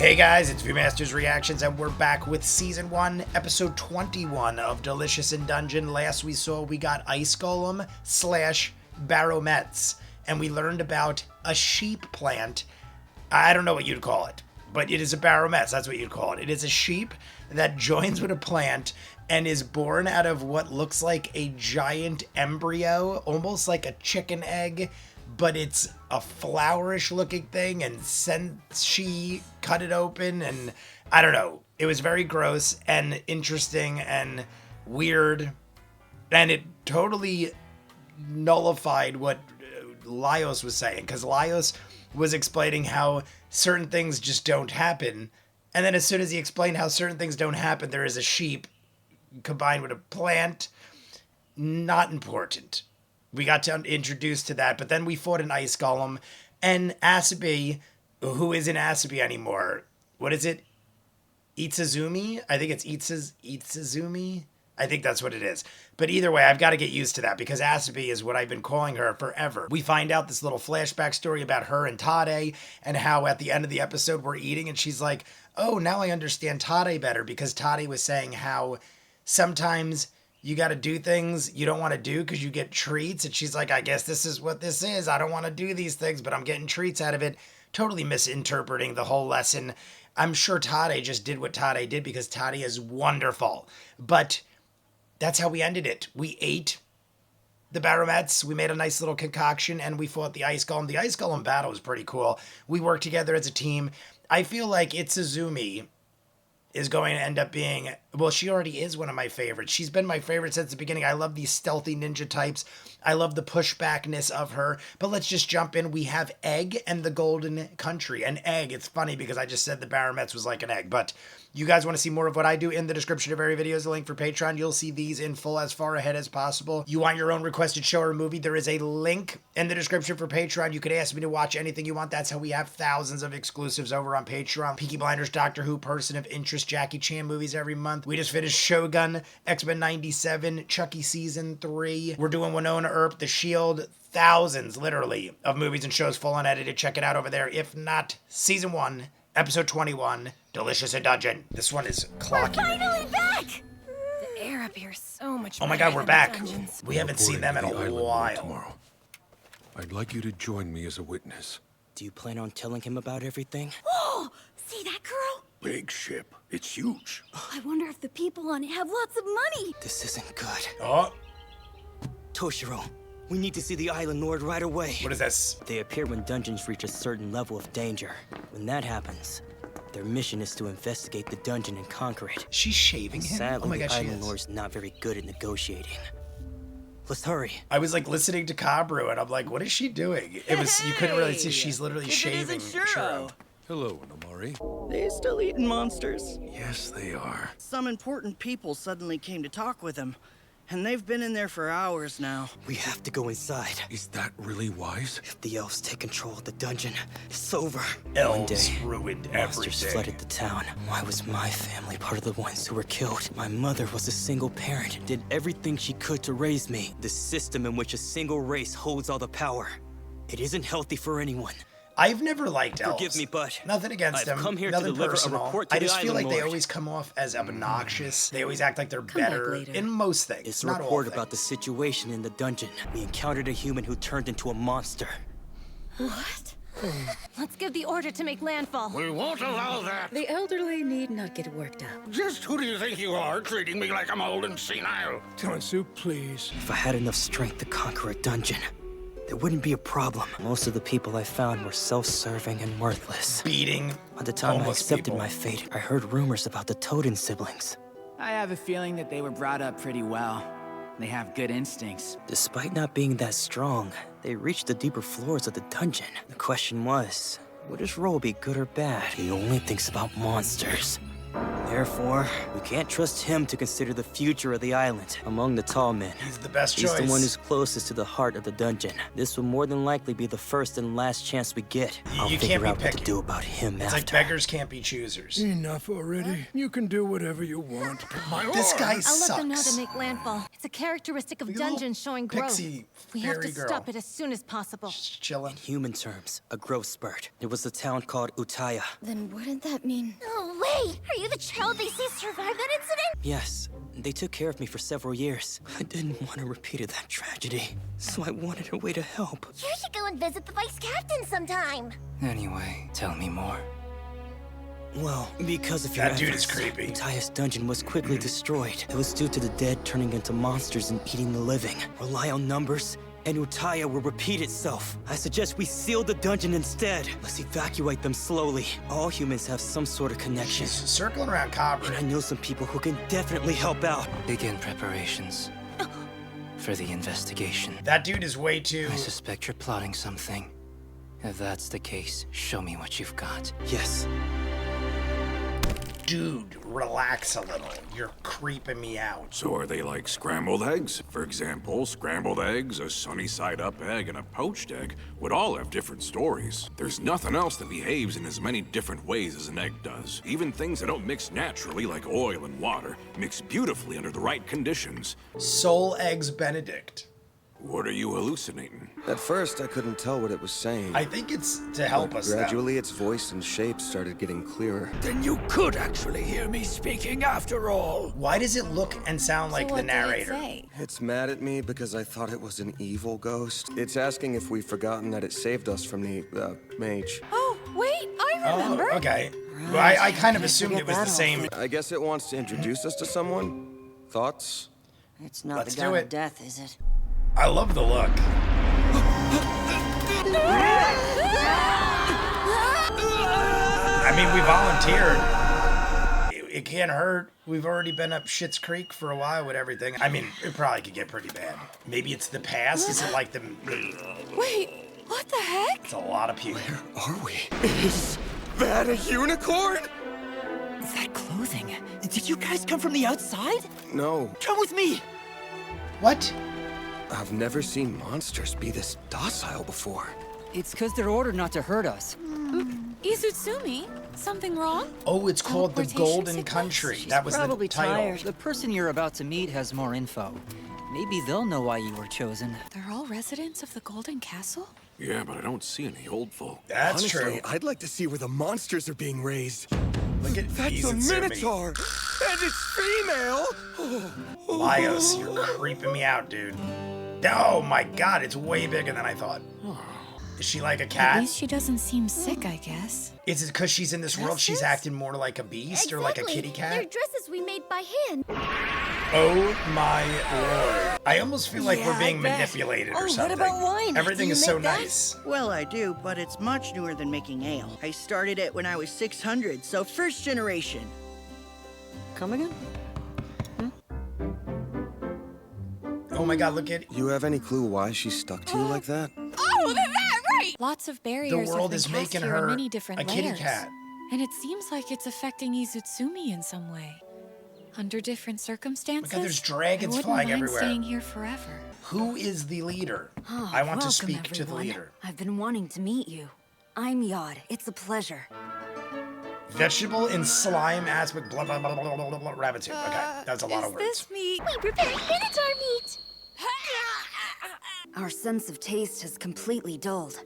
Hey guys, it's Viewmasters Reactions, and we're back with Season 1, Episode 21 of Delicious in Dungeon. Last we got Ice Golem / Baromets, and we learned about a sheep plant. I don't know what you'd call it, but it is a Baromets, that's what you'd call it. It is a sheep that joins with a plant and is born out of what looks like a giant embryo, almost like a chicken egg, but it's a flowerish looking thing, and since she cut it open, and I don't know, it was very gross and interesting and weird, and it totally nullified what Laios was saying, because Laios was explaining how certain things just don't happen, and then as soon as he explained how certain things don't happen, there is a sheep combined with a plant. Not important. We got to introduced to that, but then we fought an Ice Golem, and Asabi, who isn't Asabi anymore. What is it? Itsuzumi? I think it's Itsuzumi? I think that's what it is. But either way, I've got to get used to that, because Asabi is what I've been calling her forever. We find out this little flashback story about her and Tade, and how at the end of the episode we're eating, and she's like, oh, now I understand Tade better, because Tade was saying how sometimes you got to do things you don't want to do because you get treats. And she's like, I guess this is what this is. I don't want to do these things, but I'm getting treats out of it. Totally misinterpreting the whole lesson. I'm sure Tade just did what Tade did because Tade is wonderful. But that's how we ended it. We ate the Baromets. We made a nice little concoction, and we fought the Ice Golem. The Ice Golem battle was pretty cool. We worked together as a team. I feel like Itsuzumi is going to end up being, well, she already is one of my favorites. She's been my favorite since the beginning. I love these stealthy ninja types. I love the pushbackness of her. But let's just jump in. We have Egg and the Golden Country. And Egg, it's funny because I just said the Baromets was like an egg. But you guys want to see more of what I do? In the description of every video is a link for Patreon. You'll see these in full as far ahead as possible. You want your own requested show or movie? There is a link in the description for Patreon. You could ask me to watch anything you want. That's how we have thousands of exclusives over on Patreon. Peaky Blinders, Doctor Who, Person of Interest, Jackie Chan movies every month. We just finished Shogun, X-Men 97, Chucky Season 3. We're doing Winona Earp, The Shield. Thousands, literally, of movies and shows full unedited. Check it out over there. If not, Season 1, Episode 21, Delicious in Dungeon. This one is clocking. We're finally back! The air up here is so much better. Oh my god, we're back. Dungeons. We haven't seen them in a while. Tomorrow. I'd like you to join me as a witness. Do you plan on telling him about everything? Oh, see that girl? Big ship. It's huge. I wonder if the people on it have lots of money. This isn't good. Oh, Toshiro, we need to see the Island Lord right away. what is this? They appear when dungeons reach a certain level of danger. When that happens, their mission is to investigate the dungeon and conquer it. She's shaving him? Sadly, Oh my god, the she Island is. Lord's not very good at negotiating. Let's hurry. I was like listening to Kabru, and I'm like, what is she doing? It was, you couldn't really see, she's literally shaving Shiro. Hello, Namari. They still eating monsters? Yes, they are. Some important people suddenly came to talk with him, and they've been in there for hours now. We have to go inside. Is that really wise? If the elves take control of the dungeon, it's over. One Elves day, ruined monsters everything. flooded the town. Why was my family part of the ones who were killed? My mother was a single parent, did everything she could to raise me. The system in which a single race holds all the power. It isn't healthy for anyone. I've never liked elves. Forgive me, but nothing against I've them. come here to Nothing deliver a personal. report to I the just feel like Island they Lord. always come off as obnoxious. They always act like they're Come back better later. in most things. It's a not all report things. about the situation in the dungeon. We encountered a human who turned into a monster. What? Let's give the order to make landfall. We won't allow that. The elderly need not get worked up. Just who do you think you are, treating me like I'm old and senile? Tansu, please. If I had enough strength to conquer a dungeon, there wouldn't be a problem. Most of the people I found were self-serving and worthless. Beating By the time I homeless accepted people. my fate, I heard rumors about the Toden siblings. I have a feeling that they were brought up pretty well. They have good instincts. Despite not being that strong, they reached the deeper floors of the dungeon. The question was, would his role be good or bad? He only thinks about monsters. Therefore, we can't trust him to consider the future of the island among the tall men. He's the best He's choice. the one who's closest to the heart of the dungeon. This will more than likely be the first and last chance we get. I'll You can't figure be out what picky. to do about him It's after. like beggars can't be choosers. Enough already. You can do whatever you want. My This lord. guy I'll let them know sucks. to make landfall. It's a characteristic of Look at the little dungeons showing growth. pixie We have to fairy girl. stop it as soon as possible. Just chilling. In human terms, a growth spurt. There was a town called Utaya. Then what did that mean? No way! Are you the child they say survived that incident? Yes, they took care of me for several years. I didn't want to repeat that tragedy, so I wanted a way to help. You should go and visit the vice captain sometime. Anyway, tell me more. Well, because of your That dude is efforts, creepy. Utaya's dungeon was quickly destroyed. It was due to the dead turning into monsters and eating the living. Rely on numbers, and Utaya will repeat itself. I suggest we seal the dungeon instead. Let's evacuate them slowly. All humans have some sort of connection. She's circling around Cobra. And I know some people who can definitely help out. Begin preparations for the investigation. That dude is way too... I suspect you're plotting something. If that's the case, show me what you've got. Yes. Dude, relax a little. You're creeping me out. So are they like scrambled eggs? For example, scrambled eggs, a sunny side up egg, and a poached egg would all have different stories. There's nothing else that behaves in as many different ways as an egg does. Even things that don't mix naturally, like oil and water, mix beautifully under the right conditions. Soul Eggs Benedict. What are you hallucinating? At first, I couldn't tell what it was saying. I think it's to help us. Gradually, its voice and shape started getting clearer. Then you could actually hear me speaking after all. Why does it look and sound like the narrator? It's mad at me because I thought it was an evil ghost. It's asking if we've forgotten that it saved us from the mage. Oh, wait, I remember. Oh, okay. Well, I kind of assumed it was the same. I guess it wants to introduce us to someone. Thoughts? It's not Let's the do god it. of death, is it? I love the look. I mean, we volunteered. It can't hurt. We've already been up Schitt's Creek for a while with everything. I mean, it probably could get pretty bad. Maybe it's the past. Is it like the... Wait, what the heck? It's a lot of people. Are we? Is that a unicorn? That clothing. Did you guys come from the outside? No. Come with me. What? I've never seen monsters be this docile before. It's because they're ordered not to hurt us. Izutsumi, something wrong? Oh, it's called the Teleportation Golden sickness? Country. She's That was probably the title. tired. The person you're about to meet has more info. Maybe they'll know why you were chosen. They're all residents of the Golden Castle? Yeah, but I don't see any old folk. That's Honestly, true. I'd like to see where the monsters are being raised. Look at That's a Izutsumi. minotaur, and it's female. Laios, you're creeping me out, dude. Oh my god, it's way bigger than I thought. Is she like a At cat? least she doesn't seem sick, I guess. Is it because she's in this world she's acting more like a beast or like a kitty They're cat? dresses we made by hand. Oh my lord. I almost feel like we're being manipulated or something. What about wine? Everything Do is you so make that? nice. Well, I do, but it's much newer than making ale. I started it when I was 600, so first generation. Come again? Oh my god, look at You have any clue why she stuck to you like that? Oh, that right! Lots of barriers the have world been is cast making here in her many different a kitty layers. cat. And it seems like it's affecting Izutsumi in some way. Under different circumstances, there's dragons I wouldn't flying mind everywhere. staying here forever. Who is the leader? Oh, I want to welcome, speak to the everyone. leader. I've been wanting to meet you. I'm Yod. It's a pleasure. Vegetable and slime aspect, blah, blah, blah, blah, blah, blah, blah, rabbit soup. Okay, that's a lot of words. Is this meat? We prepared minotaur meat. Our sense of taste has completely dulled.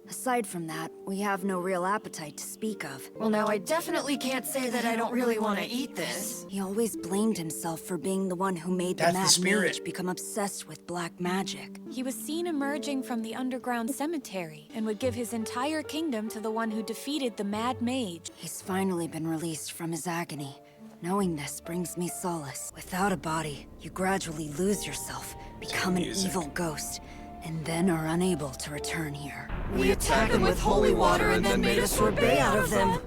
Aside from that, we have no real appetite to speak of. Well, now I definitely can't say that I don't really want to eat this. He always blamed himself for being the one who made That's the the Mad spirit. Mage become obsessed with black magic. He was seen emerging from the underground cemetery and would give his entire kingdom to the one who defeated the Mad Mage. He's finally been released from his agony. Knowing this brings me solace. Without a body, you gradually lose yourself, become an music. evil ghost, and then are unable to return here. We attacked them with holy water and then made a sorbet out of them.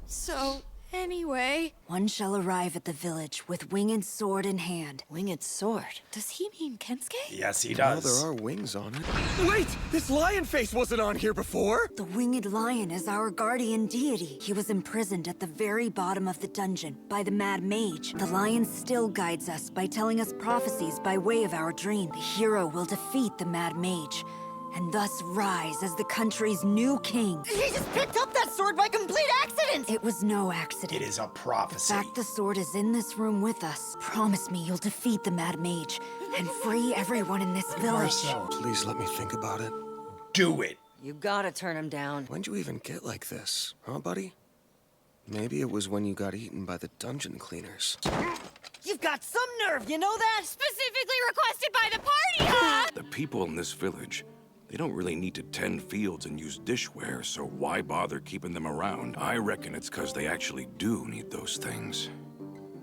So, Anyway. One shall arrive at the village with winged sword in hand. Winged sword? Does he mean Kensuke? Yes, he Well, does. there are wings on it. Wait! This lion face wasn't on here before! The winged lion is our guardian deity. He was imprisoned at the very bottom of the dungeon by the mad mage. The lion still guides us by telling us prophecies by way of our dream. The hero will defeat the mad mage, and thus rise as the country's new king. He just picked up that sword by complete accident! It was no accident. It is a prophecy. The fact the sword is in this room with us. Promise me you'll defeat the mad mage and free everyone in this village. Marcel, Please let me think about it. do it. You gotta turn him down. When'd you even get like this, huh, buddy? Maybe it was when you got eaten by the dungeon cleaners. You've got some nerve, you know that? Specifically requested by the party, huh? The people in this village, they don't really need to tend fields and use dishware, so why bother keeping them around? I reckon it's because they actually do need those things.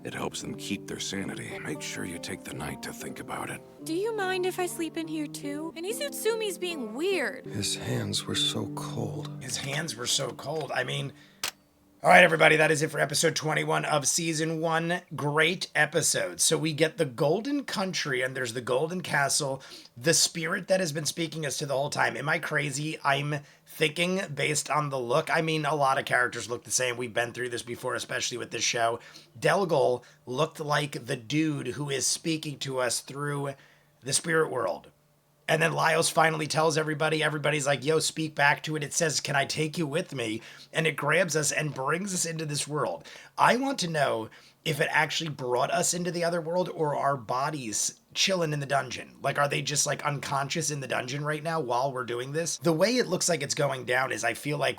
It helps them keep their sanity. Make sure you take the night to think about it. Do you mind if I sleep in here too? And Isutsumi's being weird. His hands were so cold. His hands were so cold. I mean, all right, everybody, that is it for episode 21 of season 1. Great episode. So we get the Golden Country, and there's the Golden Castle, the spirit that has been speaking us to the whole time. Am I crazy? I'm thinking based on the look. I mean, a lot of characters look the same. We've been through this before, especially with this show. Delgol looked like the dude who is speaking to us through the spirit world. And then Laios finally tells everybody, everybody's like, yo, speak back to it. It says, can I take you with me? And it grabs us and brings us into this world. I want to know if it actually brought us into the other world or our bodies chilling in the dungeon. Like, are they just like unconscious in the dungeon right now while we're doing this? The way it looks like it's going down is I feel like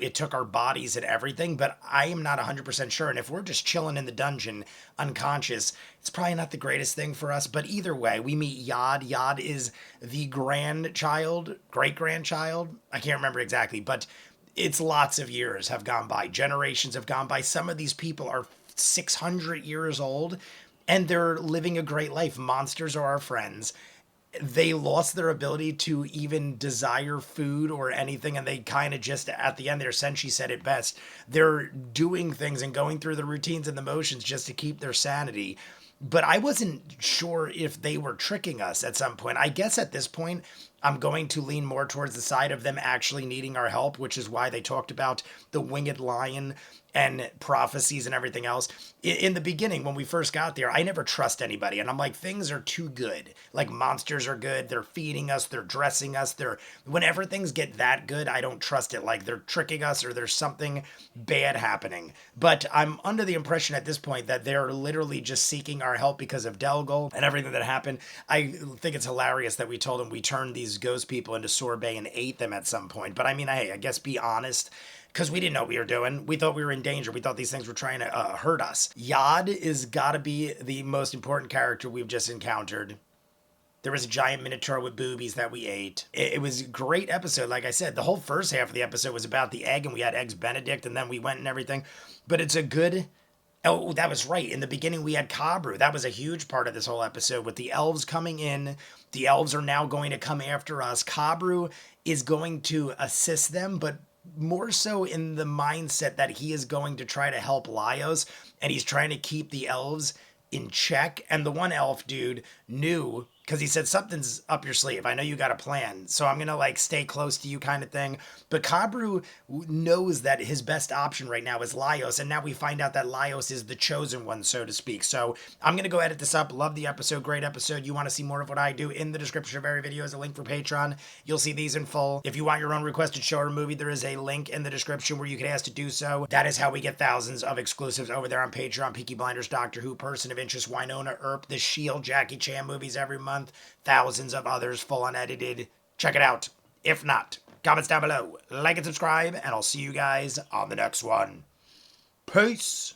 it took our bodies and everything, but I am not 100% sure. And if we're just chilling in the dungeon unconscious, it's probably not the greatest thing for us. But either way, we meet Yod. Yod is the grandchild, great-grandchild. I can't remember exactly, but it's lots of years have gone by. Generations have gone by. Some of these people are 600 years old, and they're living a great life. Monsters are our friends. They lost their ability to even desire food or anything, and they kind of just, at the end there, Senshi said it best, they're doing things and going through the routines and the motions just to keep their sanity. But I wasn't sure if they were tricking us at some point. I guess at this point, I'm going to lean more towards the side of them actually needing our help, which is why they talked about the winged lion and prophecies and everything else. In the beginning, when we first got there, I never trust anybody. And I'm like, things are too good. Like, monsters are good. They're feeding us. They're dressing us. Whenever things get that good, I don't trust it. Like, they're tricking us or there's something bad happening. But I'm under the impression at this point that they're literally just seeking our help because of Delgol and everything that happened. I think it's hilarious that we told them we turned these ghost people into sorbet and ate them at some point. But I mean, hey, I guess be honest, because we didn't know what we were doing. We thought we were in danger. We thought these things were trying to hurt us. Yod is gotta be the most important character we've just encountered. There was a giant minotaur with boobies that we ate. It was a great episode. Like I said, the whole first half of the episode was about the egg, and we had Eggs Benedict, and then we went and everything. But it's a good... Oh, that was right. In the beginning, we had Kabru. That was a huge part of this whole episode with the elves coming in. The elves are now going to come after us. Kabru is going to assist them, but more so in the mindset that he is going to try to help Laios, and he's trying to keep the elves in check. And the one elf dude knew, because he said, something's up your sleeve. I know you got a plan, so I'm going to like stay close to you kind of thing. But Kabru knows that his best option right now is Laios, and now we find out that Laios is the chosen one, so to speak. So I'm going to go edit this up. Love the episode. Great episode. You want to see more of what I do? In the description of every video is a link for Patreon. You'll see these in full. If you want your own requested show or movie, there is a link in the description where you can ask to do so. That is how we get thousands of exclusives over there on Patreon. Peaky Blinders, Doctor Who, Person of Interest, Winona Earp, The Shield, Jackie Chan movies every month. Thousands of others, full unedited. Check it out. If not, comments down below. Like and subscribe, and I'll see you guys on the next one. Peace.